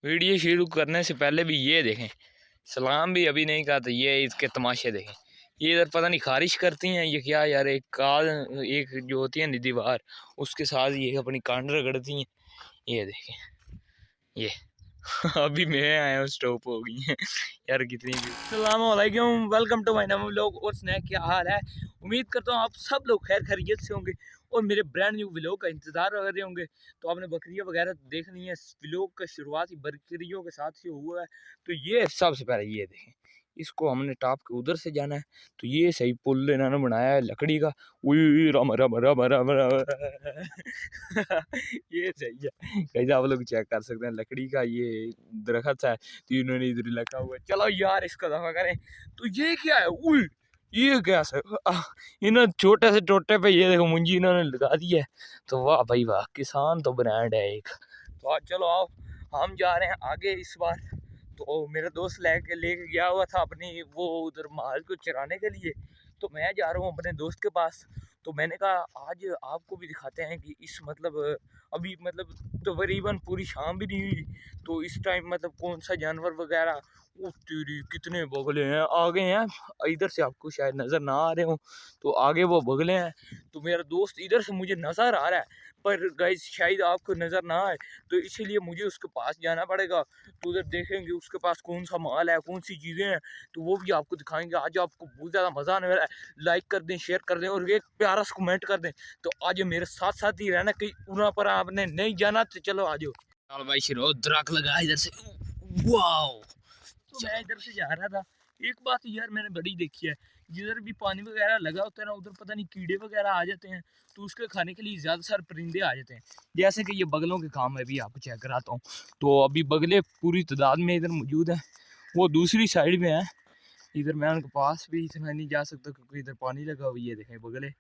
Video शुरू करने से पहले भी ये देखें, सलाम भी अभी नहीं कहा तो ये इसके तमाशे देखें। ये इधर पता नहीं खारिश करती हैं ये क्या यार, एक जो होती है ना दीवार, उसके साथ ये अपनी कांड रगड़ती हैं। ये देखें ये अभी मैं आया हूँ, स्टॉप हो गई हैं यार कितनी। अस्सलाम वालेकुम, welcome to my new vlog. और स्नेह क्या हाल है? उम्मीद करता हूँ आप सब लोग खैर खैरियत से होंगे और मेरे ब्रांड न्यू व्लॉग का इंतजार कर रहे होंगे। तो आपने बकरियाँ वगैरह देखनी है, व्लॉग का शुरुआत ही बकरियों के साथ ही हुआ है। तो ये सबसे पहले ये देखें, इसको हमने टॉप के उधर से जाना है। तो ये सही पुल इन्होंने बनाया है लकड़ी का। उई राम राम राम राम राम ये सही है, कैसे आप लोग चेक कर सकते हैं लकड़ी का ये दरख्त है। तो इन्होंने इधर लगा हुआ है। चलो यार इसको दफा करें। तो ये क्या है? उई ये क्या है? इन्होंने छोटे से टोटे पे ये देखो मुंजी इन्होंने लगा दी है। तो वाह भाई वाह, किसान तो ब्रांड है एक। तो आज चलो आओ हम जा रहे हैं आगे इस बार। तो मेरा दोस्त लेके गया हुआ था अपनी वो उधर माल को चराने के लिए। तो मैं जा रहा हूँ अपने दोस्त के पास। तो मैंने कहा आज आपको भी दिखाते हैं कि इस मतलब अभी मतलब तकरीबन पूरी शाम भी नहीं हुई। तो इस टाइम मतलब कौन सा जानवर वगैरह, वो तेरी कितने बगले हैं आगे हैं। इधर से आपको शायद नज़र ना आ रहे हो, तो आगे वो बगले हैं। तो मेरा दोस्त इधर से मुझे नज़र आ रहा है, पर गाइस शायद आपको नज़र ना आए, तो इसीलिए मुझे उसके पास जाना पड़ेगा। तो उधर देखेंगे उसके पास कौन सा माल है, कौन सी चीज़ें हैं, तो वो भी आपको दिखाएंगे। आज आपको बहुत ज़्यादा मज़ा आने वाला है। लाइक कर दें, शेयर कर दें और एक प्यारा सा कमेंट कर दें। तो आज मेरे साथ साथ ही रहना, कहीं उन्हां पर आपने नहीं जाना। तो चलो आ जाओ। चल भाई शिरो द्रक लगा इधर से। वाओ, तो मैं इधर से जा रहा था। एक बात यार मैंने बड़ी देखी है, जिधर भी पानी वगैरह लगा होता है ना, उधर पता नहीं कीड़े वगैरह आ जाते हैं। तो उसके खाने के लिए ज़्यादा सारे परिंदे आ जाते हैं। जैसे कि ये बगलों के काम है, भी आपको चेक कराता हूँ। तो अभी बगले पूरी तादाद में इधर मौजूद हैं। वो दूसरी साइड में है, इधर मैं उनके पास भी इतना नहीं जा सकता क्योंकि इधर पानी लगा हुआ है। देखें बगले,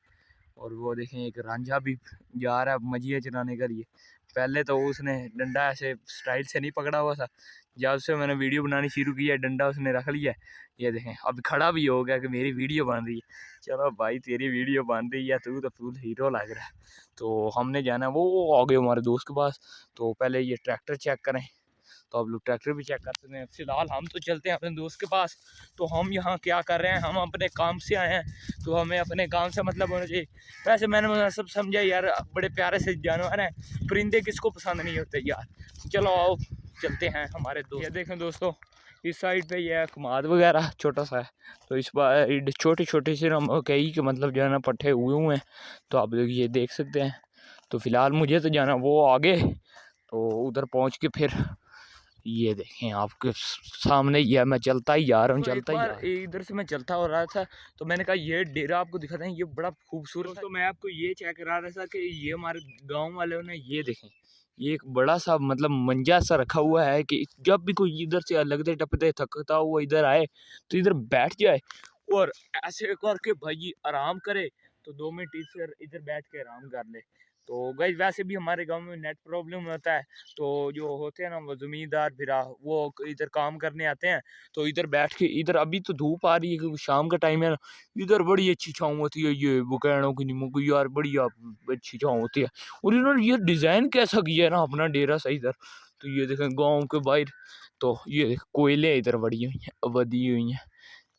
और वो देखें एक रांझा भी जा रहा है मजिया चलाने के लिए। पहले तो उसने डंडा ऐसे स्टाइल से नहीं पकड़ा हुआ था, जब से मैंने वीडियो बनानी शुरू की है डंडा उसने रख लिया है। ये देखें अब खड़ा भी हो गया कि मेरी वीडियो बन रही है। चलो भाई तेरी वीडियो बन रही है, तू तो फुल हीरो लग रहा है। तो हमने जाना है वो आ गए हमारे दोस्त के पास। तो पहले ये ट्रैक्टर चेक करें, तो आप लोग ट्रैक्टर भी चेक कर सकते हैं। फिलहाल हम तो चलते हैं अपने दोस्त के पास। तो हम यहाँ क्या कर रहे हैं, हम अपने काम से आए हैं, तो हमें अपने काम से मतलब होना चाहिए। वैसे मैंने सब समझा यार, बड़े प्यारे से जानवर हैं, परिंदे किसको पसंद नहीं होते यार। चलो आओ चलते हैं हमारे दोस्त। ये देखें दोस्तों, इस साइड पे ये कमाद वगैरह छोटा सा है। तो इस बार छोटी छोटी सी कई के मतलब जो है ना पट्टे हुए हैं। तो आप लोग ये देख सकते हैं। तो फिलहाल मुझे तो जाना वो आगे, तो उधर पहुँच के फिर ये देखें आपके सामने ये मैं चलता ही जा रहा हूँ। तो चलता ही इधर से मैं चलता हो रहा था, तो मैंने कहा ये डेरा आपको दिखाते हैं, ये बड़ा खूबसूरत। तो मैं आपको ये चेक करा रहा था कि ये हमारे गांव वालों ने ये देखें, ये एक बड़ा सा मतलब मंजा सा रखा हुआ है कि जब भी कोई इधर से लगते टपते थकता हुआ इधर आए तो इधर बैठ जाए और ऐसे करके भाई आराम करे। तो 2 मिनट इधर बैठ के आराम कर ले। तो गाइस वैसे भी हमारे गांव में नेट प्रॉब्लम होता है, तो जो होते हैं ना वो ज़मींदार फिर वो इधर काम करने आते हैं। तो इधर बैठ के इधर अभी तो धूप आ रही है क्योंकि शाम का टाइम है ना, इधर बड़ी अच्छी छाँव होती है। ये बुकैनों की नीमों की यार बड़ी अच्छी छाँव होती है। और इन्होंने ये डिज़ाइन कैसा किया है ना अपना डेरा सही इधर। तो ये देखें गाँव के बाहर, तो ये कोयले इधर बड़ी हुई हैं, बदी हुई हैं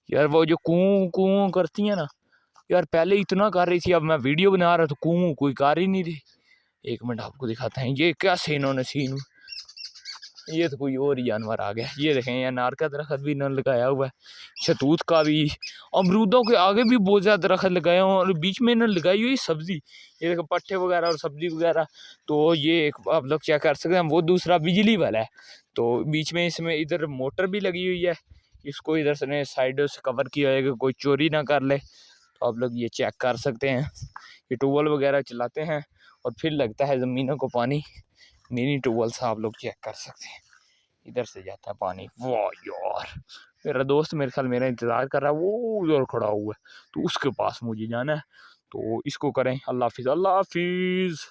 यार। वो जो कूँ कूँ करती हैं ना यार, पहले इतना कर रही थी, अब मैं वीडियो बना रहा तो कूँ कोई कर ही नहीं रही। एक मिनट आपको दिखाते हैं ये क्या सीन इन्होंने सीन। ये तो कोई और ही जानवर आ गया। ये देखें ये अनार का दरख्त भी इन्होंने लगाया हुआ है, शतूत का भी, अमरूदों के आगे भी बहुत ज़्यादा दरख्त लगाए हुए हैं और बीच में इन्होंने लगाई हुई सब्जी। ये देखो पट्टे वगैरह और सब्जी वगैरह। तो ये एक आप लोग चेक कर सकते हैं। वो दूसरा बिजली वाला है, तो बीच में इसमें इधर मोटर भी लगी हुई है। इसको इधर से साइडों से कवर किया है कि कोई चोरी ना कर ले। तो आप लोग ये चेक कर सकते हैं। ये ट्यूबवेल वगैरह चलाते हैं और फिर लगता है ज़मीनों को पानी। मिनी ट्यूबवेल से आप लोग चेक कर सकते हैं, इधर से जाता है पानी। वाह यार, मेरा दोस्त मेरे ख्याल मेरा इंतज़ार कर रहा है, वो उधर खड़ा हुआ है, तो उसके पास मुझे जाना है। तो इसको करें अल्लाह हाफिज़ अल्लाह हाफिज़।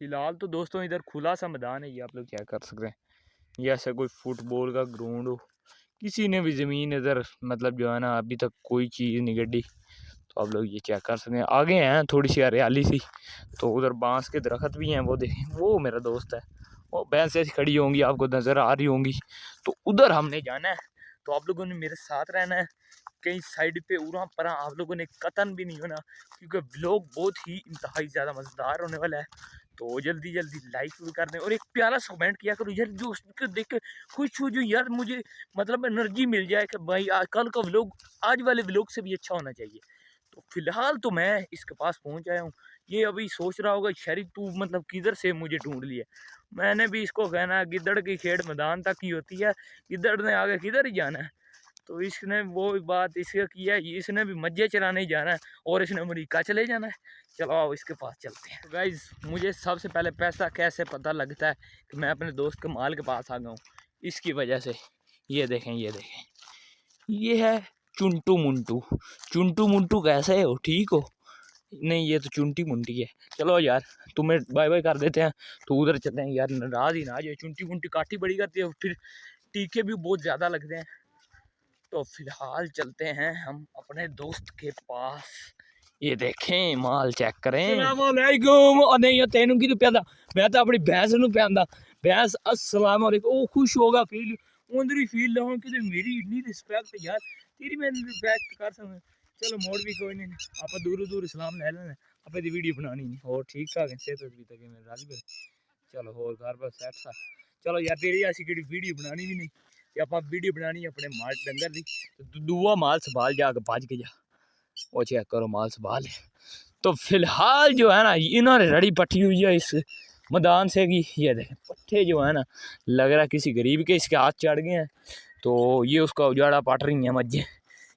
फिलहाल तो दोस्तों इधर खुला सा मैदान है, ये आप लोग चेक कर सकते हैं। ये ऐसा कोई फुटबॉल का ग्राउंड हो, किसी ने भी ज़मीन इधर मतलब जो है ना अभी तक कोई चीज़ नहीं गड्डी। तो आप लोग ये चेक कर सकते हैं। आगे हैं थोड़ी सी हरियाली सी, तो उधर बांस के दरख्त भी हैं, वो देखें वो मेरा दोस्त है वो भैंस ऐसी खड़ी होंगी आपको नज़र आ रही होंगी, तो उधर हमने जाना है। तो आप लोगों ने मेरे साथ रहना है, कहीं साइड पे उरा परा आप लोगों ने कतन भी नहीं होना, क्योंकि ब्लॉग बहुत ही इंतहाई ज़्यादा मज़ेदार होने वाला है। तो जल्दी जल्दी लाइक भी कर दें और एक प्यारा सा कमेंट किया करो यार, जो उसको देख के खुश हो जो यार, मुझे मतलब एनर्जी मिल जाए कि भाई आज कल का व्लॉग आज वाले व्लॉग से भी अच्छा होना चाहिए। तो फिलहाल तो मैं इसके पास पहुंच आया हूँ। ये अभी सोच रहा होगा शहरी तू मतलब किधर से मुझे ढूंढ लिया। मैंने भी इसको कहना है गिद्दड़ की खेड़ मैदान तक ही होती है, गिद्दड़ ने आगे किधर ही जाना है। तो इसने वो बात इसका किया है, इसने भी मज्जे चलाने ही जाना है और इसने अमरीका चले जाना है। चलो आओ इसके पास चलते हैं। तो गाइज मुझे सबसे पहले पैसा कैसे पता लगता है कि मैं अपने दोस्त कमाल के पास आ गया हूँ, इसकी वजह से। ये देखें ये देखें, ये है चुंटू मुंटू। चुंटू मुंटू कैसे हो, ठीक हो? नहीं ये तो चुंटी मुंटी है। चलो यार तुम्हें बाय बाय कर देते हैं, तो उधर चलते हैं यार, नाराज ही ना जाए। चुंटी मुंटी काठी बड़ी करती है, फिर टीके भी बहुत ज़्यादा लगते हैं। तो फिलहाल चलते हैं हम अपने दोस्त के पास। ये देखें माल चेक करें। नहीं तेन की प्यादा, मैं तो अपनी भैंस नूं प्यादा। भैंस अस्सलाम वालेकुम। ओ खुश होगा फील उधर ही फील लगा कि मेरी इतनी रिस्पेक्ट यार, तेरी मैं रिस्पेक्ट कर सकता। चलो मोड़ भी कोई नहीं, आप दूर दूर सलाम ले लेना, आप वीडियो बनानी नहीं। और ठीक ठाक है सेहत अभी तक मेरे राजी पे। चलो होर घर पर सैट सा। चलो यार तेरी ऐसी कि वीडियो बनानी भी नहीं, आप वीडियो बनानी है अपने माल डंगर की, तो दूआ माल संभाल जाके भज के जा, वो चेक करो माल संभाल। तो फिलहाल जो है ना इन्होंने रड़ी पट्टी हुई है इस मैदान से की। ये देखें पट्टे जो है ना, लग रहा है किसी गरीब के इसके हाथ चढ़ गए हैं, तो ये उसका उजाड़ा पट रही है मज्जे।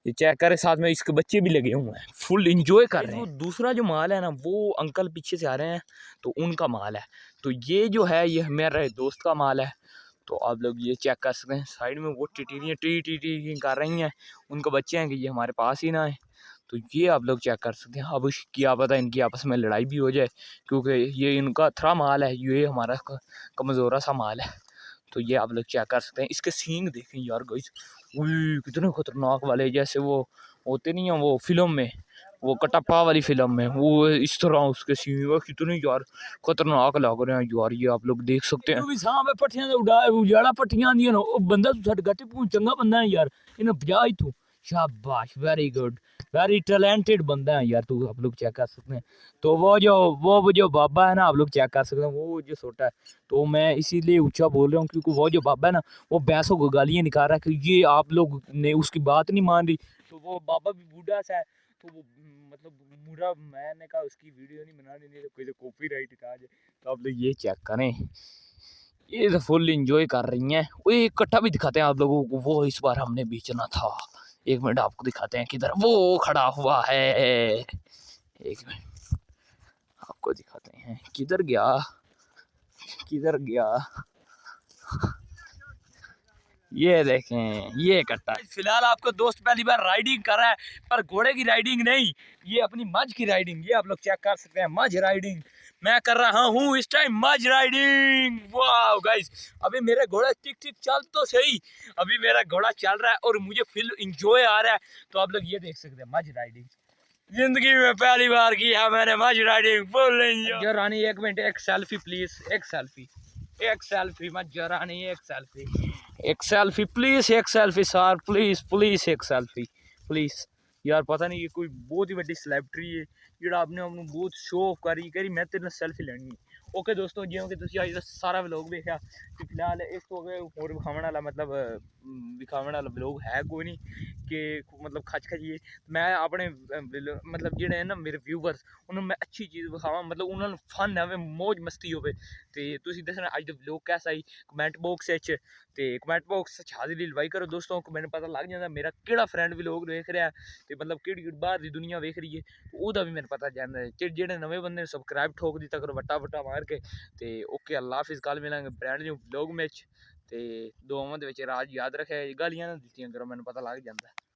ये चेक करें, साथ में इसके बच्चे भी लगे हुए हैं, फुल इंजॉय कर रहे हैं। दूसरा जो माल है ना वो अंकल पीछे से आ रहे हैं, तो उनका माल है। तो ये जो है ये मेरे दोस्त का माल है। तो आप लोग ये चेक कर सकते हैं, साइड में वो टिटिरियाँ टी टी टी कर रही हैं, उनके बच्चे हैं कि ये हमारे पास ही ना है। तो ये आप लोग चेक कर सकते हैं। अब क्या पता इनकी आपस में लड़ाई भी हो जाए, क्योंकि ये इनका थरा माल है, ये हमारा कमज़ोरा सा माल है। तो ये आप लोग चेक कर सकते हैं। इसके सींग देखें यार गाइस, कितने खतरनाक वाले, जैसे वो होते नहीं हैं वो फिल्म में, वो कटप्पा वाली फिल्म में, वो इस तरह उसके सींग कितने यार खतरनाक लग रहे हैं यार। ये आप लोग देख सकते हैं। पट्टियां उजाड़ा पट्टियां आंदियां ना, बंदा साडे गट्टे चंगा बंदा है यार, इन्हें बजा ही तू। शाबाश, वेरी गुड, वेरी टैलेंटेड बंदा है यार तू। आप लोग चेक कर सकते हैं। तो वो जो बाबा है ना, आप लोग चेक कर सकते हैं, वो जो छोटा है। तो मैं इसीलिए ऊंचा बोल रहा हूँ क्योंकि वो जो बाबा है ना, वो भैंसों को गालियाँ निकाल रहा है कि ये आप लोग ने उसकी बात नहीं मान रही। तो वो बाबा भी बूढ़ा सा है, तो वो मतलब बुरा, मैंने कहा उसकी वीडियो नहीं बनानी, नहीं तो कोई तो कॉपीराइट आ जाए। तो आप लोग ये चेक करें, ये तो फुल इंजॉय कर रही हैं। वो एक कट्टा भी दिखाते हैं आप लोगों को, वो इस बार हमने बेचना था। एक मिनट आपको दिखाते हैं किधर वो खड़ा हुआ है। एक मिनट आपको दिखाते हैं किधर गया, किधर गया। ये देखें ये कट्टा। फिलहाल आपको दोस्त पहली बार राइडिंग कर रहा है, पर घोड़े की राइडिंग नहीं, ये अपनी मज की राइडिंग। ये आप लोग चेक कर सकते हैं, मज राइडिंग मैं कर रहा हूँ इस टाइम, मज राइडिंग। वाह गाइस, अभी मेरा घोड़ा टिक टिक चल तो सही, अभी मेरा घोड़ा चल रहा है और मुझे फुल इंजॉय आ रहा है। तो आप लोग ये देख सकते हैं मज राइडिंग, जिंदगी में पहली बार की है मैंने मज राइडिंग, फुल एंजॉय। रानी एक मिनट, एक सेल्फी प्लीज, एक सेल्फी, एक सेल्फी मत रानी, एक सेल्फी, एक सेल्फी प्लीज, एक सेल्फी सर प्लीज प्लीज, एक सेल्फी प्लीज। यार पता नहीं ये कोई बहुत ही बड़ी सेलेब्रिटी है ਜਿਹੜਾ आपने अपने बहुत शो ऑफ करी मैं तेरे सेल्फी लेनी है। ओके दोस्तों, जिवें कि तुसीं अज सारा व्लॉग देखा, कि फिलहाल इस तो होर विखावन वाला मतलब विखावन वाला व्लॉग है कोई नहीं कि मतलब खच खचिए। मैं अपने मतलब जेह्ड़े ना मेरे व्यूवर्स उन्होंने मैं अच्छी चीज़ विखावां, मतलब उन्होंने फन आवे, मौज मस्ती होवे। ते तुसीं दस्सना अज दा व्लॉग कैसा आई कमेंट बॉक्स विच, ते कमेंट बॉक्स हाजिरी लवाई करो दोस्तों, मैंने पता लग जाता मेरा केड़ा फ्रेंड व्लॉग देख रहा है, ते मतलब केड़ी बाहर दी दुनिया वेख रही है, ओह्दा भी मैंने पता जाना है। जेह्ड़े नवे बंदे ने सबसक्राइब ठोक दित्ता करो वट्टा वट्टा मार के। ते ओके अल्लाह हाफिज़, कल मिलांगे ब्रांड न्यू व्लॉग में। ते दुआवां दे विच राज याद रखे, गालियां ना दित्तियां करो, मैंने पता लग जाता है।